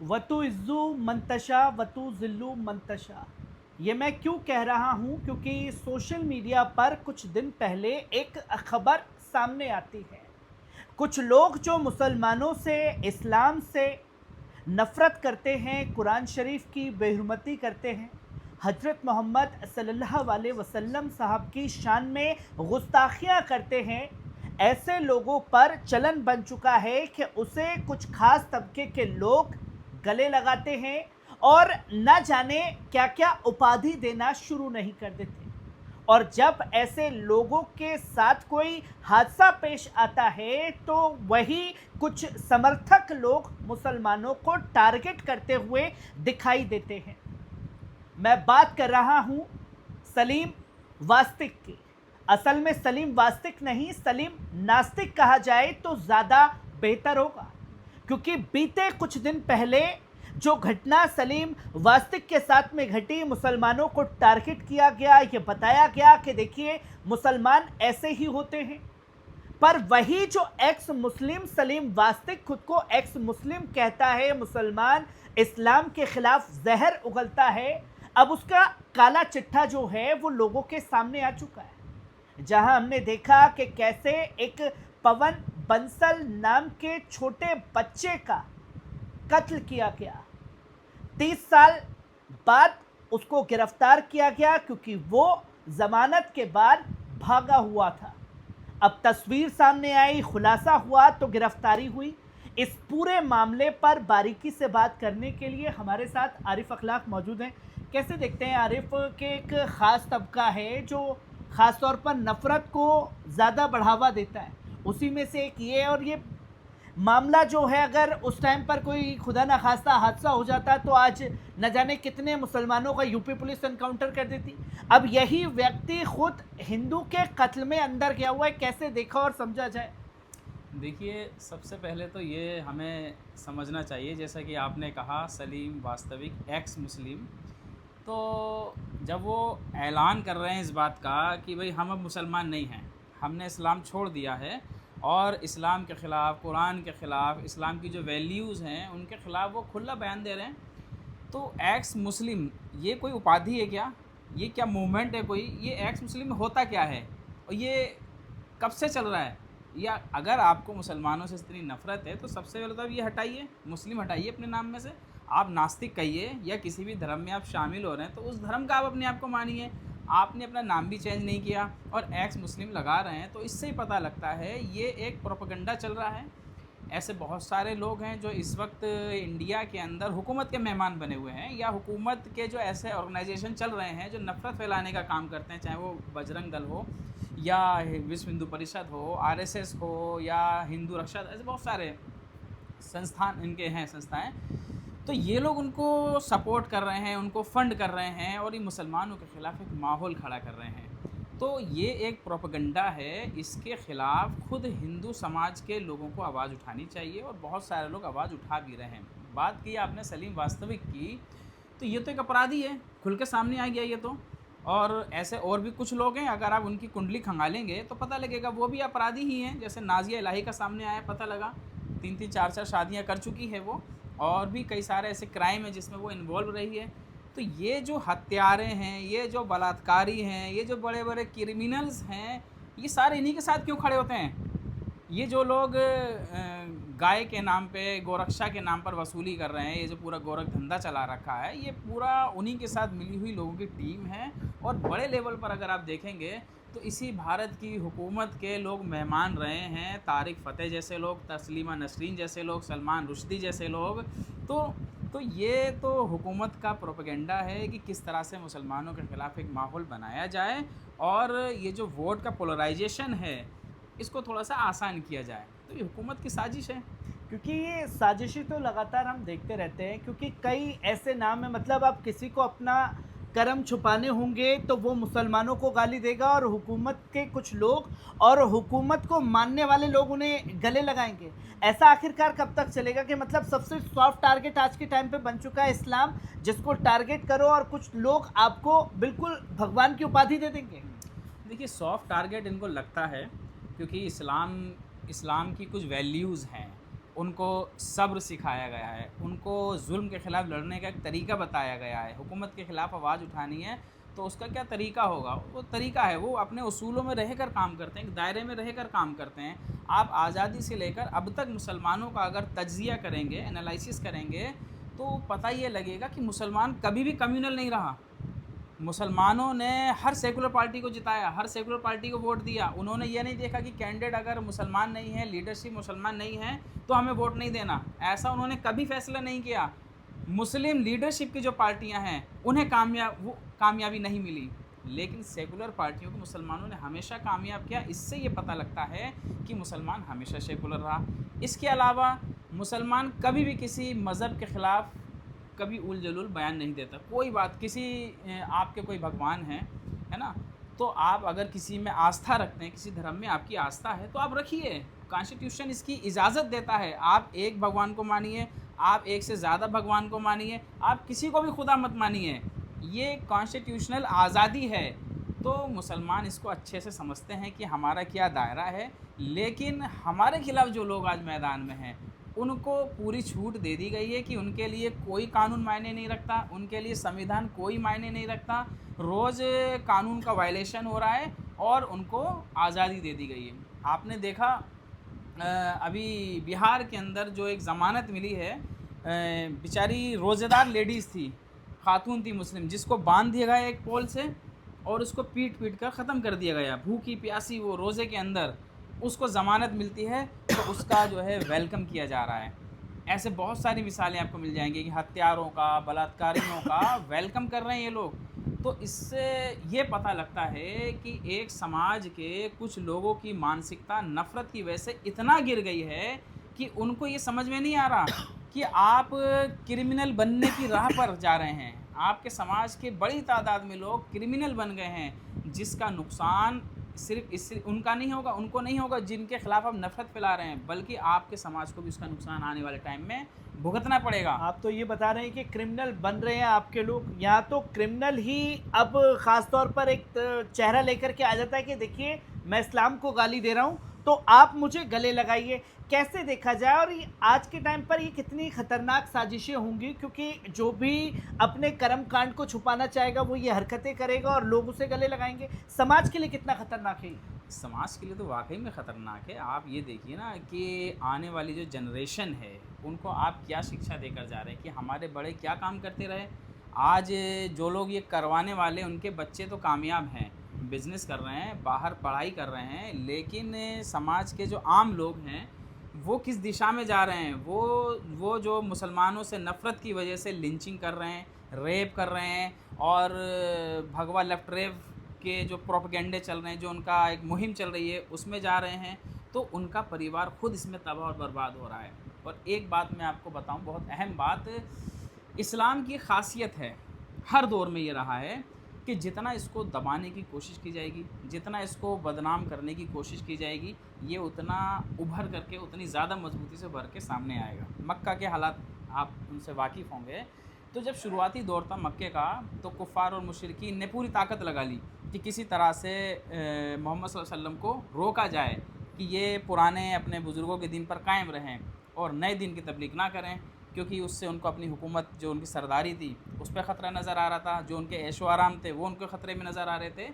वतु इज़्ज़ु मंतशा वतु ज़िल्लु मंतशा। ये मैं क्यों कह रहा हूँ, क्योंकि सोशल मीडिया पर कुछ दिन पहले एक खबर सामने आती है। कुछ लोग जो मुसलमानों से, इस्लाम से नफ़रत करते हैं, कुरान शरीफ की बेहुरमती करते हैं, हज़रत मोहम्मद सल्लल्लाहु अलैहि वसल्लम साहब की शान में गुस्ताखियाँ करते हैं, ऐसे लोगों पर चलन बन चुका है कि उसे कुछ ख़ास तबके के लोग गले लगाते हैं और न जाने क्या-क्या उपाधि देना शुरू नहीं कर देते। और जब ऐसे लोगों के साथ कोई हादसा पेश आता है, तो वही कुछ समर्थक लोग मुसलमानों को टारगेट करते हुए दिखाई देते हैं। मैं बात कर रहा हूँ सलीम वास्तिक की। असल में सलीम वास्तिक नहीं, सलीम नास्तिक कहा जाए तो ज़्यादा बेहतर होगा, क्योंकि बीते कुछ दिन पहले जो घटना सलीम वास्तिक के साथ में घटी, मुसलमानों को टारगेट किया गया, ये बताया गया कि देखिए मुसलमान ऐसे ही होते हैं। पर वही जो एक्स मुस्लिम सलीम वास्तिक खुद को एक्स मुस्लिम कहता है, मुसलमान इस्लाम के खिलाफ जहर उगलता है, अब उसका काला चिट्ठा जो है वो लोगों के सामने आ चुका है। जहां हमने देखा कि कैसे एक पवन बंसल नाम के छोटे बच्चे का कत्ल किया गया, 30 साल बाद उसको गिरफ्तार किया गया, क्योंकि वो जमानत के बाद भागा हुआ था। अब तस्वीर सामने आई, खुलासा हुआ तो गिरफ्तारी हुई। इस पूरे मामले पर बारीकी से बात करने के लिए हमारे साथ आरिफ अखलाक मौजूद हैं। कैसे देखते हैं आरिफ के एक ख़ास तबका है जो ख़ास तौर पर नफ़रत को ज़्यादा बढ़ावा देता है, उसी में से एक ये, और ये मामला जो है, अगर उस टाइम पर कोई खुदा ना खास्ता हादसा हो जाता तो आज न जाने कितने मुसलमानों का यूपी पुलिस एनकाउंटर कर देती। अब यही व्यक्ति खुद हिंदू के कत्ल में अंदर गया हुआ है, कैसे देखा और समझा जाए? देखिए, सबसे पहले तो ये हमें समझना चाहिए, जैसा कि आपने कहा सलीम वास्तविक एक्स मुस्लिम, तो जब वो ऐलान कर रहे हैं इस बात का कि भाई हम अब मुसलमान नहीं हैं, हमने इस्लाम छोड़ दिया है और इस्लाम के ख़िलाफ़, कुरान के ख़िलाफ़, इस्लाम की जो वैल्यूज़ हैं उनके ख़िलाफ़ वो खुला बयान दे रहे हैं, तो एक्स मुस्लिम ये कोई उपाधि है क्या? ये क्या मूवमेंट है कोई? ये एक्स मुस्लिम में होता क्या है और ये कब से चल रहा है? या अगर आपको मुसलमानों से इतनी नफ़रत है तो सबसे पहले तो आप ये हटाइए, मुस्लिम हटाइए अपने नाम में से। आप नास्तिक कहिए या किसी भी धर्म में आप शामिल हो रहे हैं तो उस धर्म का आप अपने आप को मानिए। आपने अपना नाम भी चेंज नहीं किया और एक्स मुस्लिम लगा रहे हैं, तो इससे ही पता लगता है ये एक प्रोपेगेंडा चल रहा है। ऐसे बहुत सारे लोग हैं जो इस वक्त इंडिया के अंदर हुकूमत के मेहमान बने हुए हैं, या हुकूमत के जो ऐसे ऑर्गेनाइजेशन चल रहे हैं जो नफ़रत फैलाने का काम करते हैं, चाहे वो बजरंग दल हो या विश्व हिंदू परिषद हो, आरएसएस हो या हिंदू रक्षा, ऐसे बहुत सारे संस्थान इनके हैं, संस्थाएं। तो ये लोग उनको सपोर्ट कर रहे हैं, उनको फंड कर रहे हैं और ये मुसलमानों के ख़िलाफ़ एक माहौल खड़ा कर रहे हैं। तो ये एक प्रोपेगेंडा है, इसके ख़िलाफ़ खुद हिंदू समाज के लोगों को आवाज़ उठानी चाहिए और बहुत सारे लोग आवाज़ उठा भी रहे हैं। बात की आपने सलीम वास्तविक की, तो ये तो एक अपराधी है, खुल के सामने आ गया ये तो। और ऐसे और भी कुछ लोग हैं, अगर आप उनकी कुंडली खंगालेंगे तो पता लगेगा वो भी अपराधी ही हैं। जैसे नाज़िया इलाही का सामने आया, पता लगा 3-3 4-4 शादियाँ कर चुकी है वो, और भी कई सारे ऐसे क्राइम हैं जिसमें वो इन्वॉल्व रही है। तो ये जो हत्यारे हैं, ये जो बलात्कारी हैं, ये जो बड़े बड़े क्रिमिनल्स हैं, ये सारे इन्हीं के साथ क्यों खड़े होते हैं? ये जो लोग गाय के नाम पे, गोरक्षा के नाम पर वसूली कर रहे हैं, ये जो पूरा गोरख धंधा चला रखा है, ये पूरा उन्हीं के साथ मिली हुई लोगों की टीम है। और बड़े लेवल पर अगर आप देखेंगे तो इसी भारत की हुकूमत के लोग मेहमान रहे हैं, तारिक फ़तेह जैसे लोग, तस्लीमा नसरीन जैसे लोग, सलमान रुश्दी जैसे लोग। तो ये तो हुकूमत का प्रोपेगेंडा है कि किस तरह से मुसलमानों के ख़िलाफ़ एक माहौल बनाया जाए और ये जो वोट का पोलराइजेशन है इसको थोड़ा सा आसान किया जाए। तो ये हुकूमत की साजिश है। क्योंकि ये साजिशें तो लगातार हम देखते रहते हैं, क्योंकि कई ऐसे नाम हैं, मतलब आप किसी को अपना कर्म छुपाने होंगे तो वो मुसलमानों को गाली देगा, और हुकूमत के कुछ लोग और हुकूमत को मानने वाले लोग उन्हें गले लगाएंगे। ऐसा आखिरकार कब तक चलेगा कि मतलब सबसे सॉफ्ट टारगेट आज के टाइम पे बन चुका है इस्लाम, जिसको टारगेट करो और कुछ लोग आपको बिल्कुल भगवान की उपाधि दे देंगे। देखिए, सॉफ्ट टारगेट इनको लगता है क्योंकि इस्लाम की कुछ वैल्यूज़ हैं उनको सब्र सिखाया गया है, उनको जुल्म के ख़िलाफ़ लड़ने का एक तरीका बताया गया है। हुकूमत के ख़िलाफ़ आवाज़ उठानी है तो उसका क्या तरीका होगा, वो तरीका है वो अपने उसूलों में रहकर काम करते हैं, एक दायरे में रहकर काम करते हैं। आप आज़ादी से लेकर अब तक मुसलमानों का अगर तज्ज़िया करेंगे, एनालिसिस करेंगे, तो पता ये लगेगा कि मुसलमान कभी भी कम्युनल नहीं रहा। मुसलमानों ने हर सेकुलर पार्टी को जिताया, हर सेकुलर पार्टी को वोट दिया। उन्होंने ये नहीं देखा कि कैंडिडेट अगर मुसलमान नहीं है, लीडरशिप मुसलमान नहीं है, तो हमें वोट नहीं देना। ऐसा उन्होंने कभी फैसला नहीं किया। मुस्लिम लीडरशिप की जो पार्टियां हैं, उन्हें कामयाबी नहीं मिली, लेकिन सेकुलर पार्टियों को मुसलमानों ने हमेशा कामयाब किया। इससे ये पता लगता है कि मुसलमान हमेशा सेकुलर रहा। इसके अलावा मुसलमान कभी भी किसी मज़हब के ख़िलाफ़ कभी उल जलूल बयान नहीं देता। कोई बात, किसी आपके कोई भगवान हैं, है ना, तो आप अगर किसी में आस्था रखते हैं, किसी धर्म में आपकी आस्था है, तो आप रखिए। कॉन्स्टिट्यूशन इसकी इजाज़त देता है। आप एक भगवान को मानिए, आप एक से ज़्यादा भगवान को मानिए, आप किसी को भी खुदा मत मानिए, ये कॉन्स्टिट्यूशनल आज़ादी है। तो मुसलमान इसको अच्छे से समझते हैं कि हमारा क्या दायरा है, लेकिन हमारे खिलाफ़ जो लोग आज मैदान में हैं, उनको पूरी छूट दे दी गई है कि उनके लिए कोई कानून मायने नहीं रखता, उनके लिए संविधान कोई मायने नहीं रखता। रोज़ कानून का वायलेशन हो रहा है और उनको आज़ादी दे दी गई है। आपने देखा अभी बिहार के अंदर जो एक ज़मानत मिली है, बेचारी रोज़ेदार लेडीज़ थी, खातून थी मुस्लिम, जिसको बांध दिया गया एक पोल से और उसको पीट पीट कर ख़त्म कर दिया गया। भूखी प्यासी वो रोज़े के अंदर, उसको ज़मानत मिलती है तो उसका जो है वेलकम किया जा रहा है। ऐसे बहुत सारी मिसालें आपको मिल जाएंगी कि हत्यारों का, बलात्कारियों का वेलकम कर रहे हैं ये लोग। तो इससे ये पता लगता है कि एक समाज के कुछ लोगों की मानसिकता नफ़रत की वजह से इतना गिर गई है कि उनको ये समझ में नहीं आ रहा कि आप क्रिमिनल बनने की राह पर जा रहे हैं। आपके समाज के बड़ी तादाद में लोग क्रिमिनल बन गए हैं, जिसका नुकसान सिर्फ इससे उनका नहीं होगा, उनको नहीं होगा जिनके खिलाफ आप नफरत फैला रहे हैं, बल्कि आपके समाज को भी उसका नुकसान आने वाले टाइम में भुगतना पड़ेगा। आप तो ये बता रहे हैं कि क्रिमिनल बन रहे हैं आपके लोग। यहाँ तो क्रिमिनल ही अब ख़ास तौर पर एक चेहरा लेकर के आ जाता है कि देखिए मैं इस्लाम को गाली दे रहा हूँ तो आप मुझे गले लगाइए। कैसे देखा जाए और ये आज के टाइम पर ये कितनी खतरनाक साजिशें होंगी, क्योंकि जो भी अपने कर्म कांड को छुपाना चाहेगा वो ये हरकतें करेगा और लोग उसे गले लगाएंगे। समाज के लिए कितना खतरनाक है ये? समाज के लिए तो वाकई में ख़तरनाक है। आप ये देखिए ना कि आने वाली जो जनरेशन है, उनको आप क्या शिक्षा देकर जा रहे हैं कि हमारे बड़े क्या काम करते रहे। आज जो लोग ये करवाने वाले, उनके बच्चे तो कामयाब हैं, बिज़नेस कर रहे हैं, बाहर पढ़ाई कर रहे हैं, लेकिन समाज के जो आम लोग हैं वो किस दिशा में जा रहे हैं। वो जो मुसलमानों से नफ़रत की वजह से लिंचिंग कर रहे हैं, रेप कर रहे हैं, और भगवा लेफ्ट रेप के जो प्रोपेगेंडे चल रहे हैं, जो उनका एक मुहिम चल रही है, उसमें जा रहे हैं, तो उनका परिवार खुद इसमें तबाह और बर्बाद हो रहा है। और एक बात मैं आपको बताऊं, बहुत अहम बात, इस्लाम की खासियत है, हर दौर में ये रहा है कि जितना इसको दबाने की कोशिश की जाएगी, जितना इसको बदनाम करने की कोशिश की जाएगी, ये उतना उभर करके, उतनी ज़्यादा मजबूती से उभर के सामने आएगा। मक्का के हालात आप उनसे वाकिफ़ होंगे। तो जब शुरुआती दौर था मक्के का, तो कुफ़ार और मुशरिकीन ने पूरी ताकत लगा ली कि किसी तरह से मोहम्मद सल्लल्लाहु अलैहि वसल्लम को रोका जाए कि ये पुराने अपने बुज़ुर्गों के दिन पर कायम रहें और नए दिन की तबलीग ना करें, क्योंकि उससे उनको अपनी हुकूमत, जो उनकी सरदारी थी, उस पर ख़तरा नज़र आ रहा था। जो उनके ऐशो आराम थे वो उनको ख़तरे में नज़र आ रहे थे।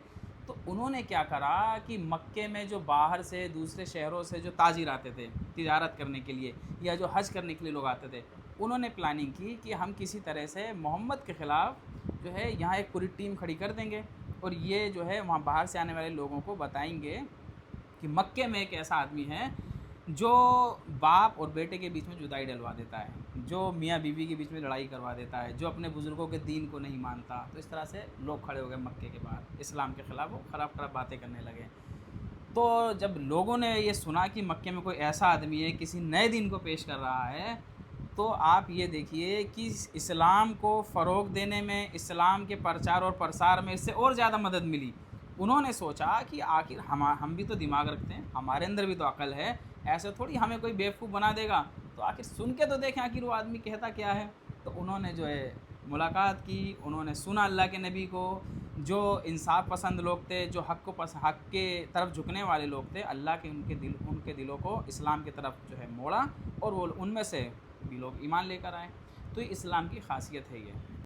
तो उन्होंने क्या करा कि मक्के में जो बाहर से, दूसरे शहरों से जो ताजिर आते थे तिजारत करने के लिए, या जो हज करने के लिए लोग आते थे, उन्होंने प्लानिंग की कि हम किसी तरह से मोहम्मद के ख़िलाफ़ जो है यहाँ एक पूरी टीम खड़ी कर देंगे, और ये जो है वहाँ बाहर से आने वाले लोगों को बताएंगे कि मक्के में एक ऐसा आदमी है जो बाप और बेटे के बीच में जुदाई डलवा देता है, जो मियाँ बीवी के बीच में लड़ाई करवा देता है, जो अपने बुज़ुर्गों के दीन को नहीं मानता। तो इस तरह से लोग खड़े हो गए मक्के के बाहर इस्लाम के ख़िलाफ़, वो ख़राब ख़राब बातें करने लगे। तो जब लोगों ने ये सुना कि मक्के में कोई ऐसा आदमी है, किसी नए दिन को पेश कर रहा है, तो आप ये देखिए कि इस्लाम को फ़रोग़ देने में, इस्लाम के प्रचार और प्रसार में इससे और ज़्यादा मदद मिली। उन्होंने सोचा कि आखिर हम भी तो दिमाग रखते हैं, हमारे अंदर भी तो अक्ल है, ऐसे थोड़ी हमें कोई बेवकूफ़ बना देगा, तो आखिर सुन के तो देखें आखिर वो आदमी कहता क्या है। तो उन्होंने जो है मुलाकात की, उन्होंने सुना अल्लाह के नबी को। जो इंसाफ पसंद लोग थे, जो हक़ के तरफ झुकने वाले लोग थे, अल्लाह के उनके दिलों को इस्लाम की तरफ जो है मोड़ा, और वो उनमें से भी लोग ईमान लेकर आए। तो ये इस्लाम की ख़ासियत है ये।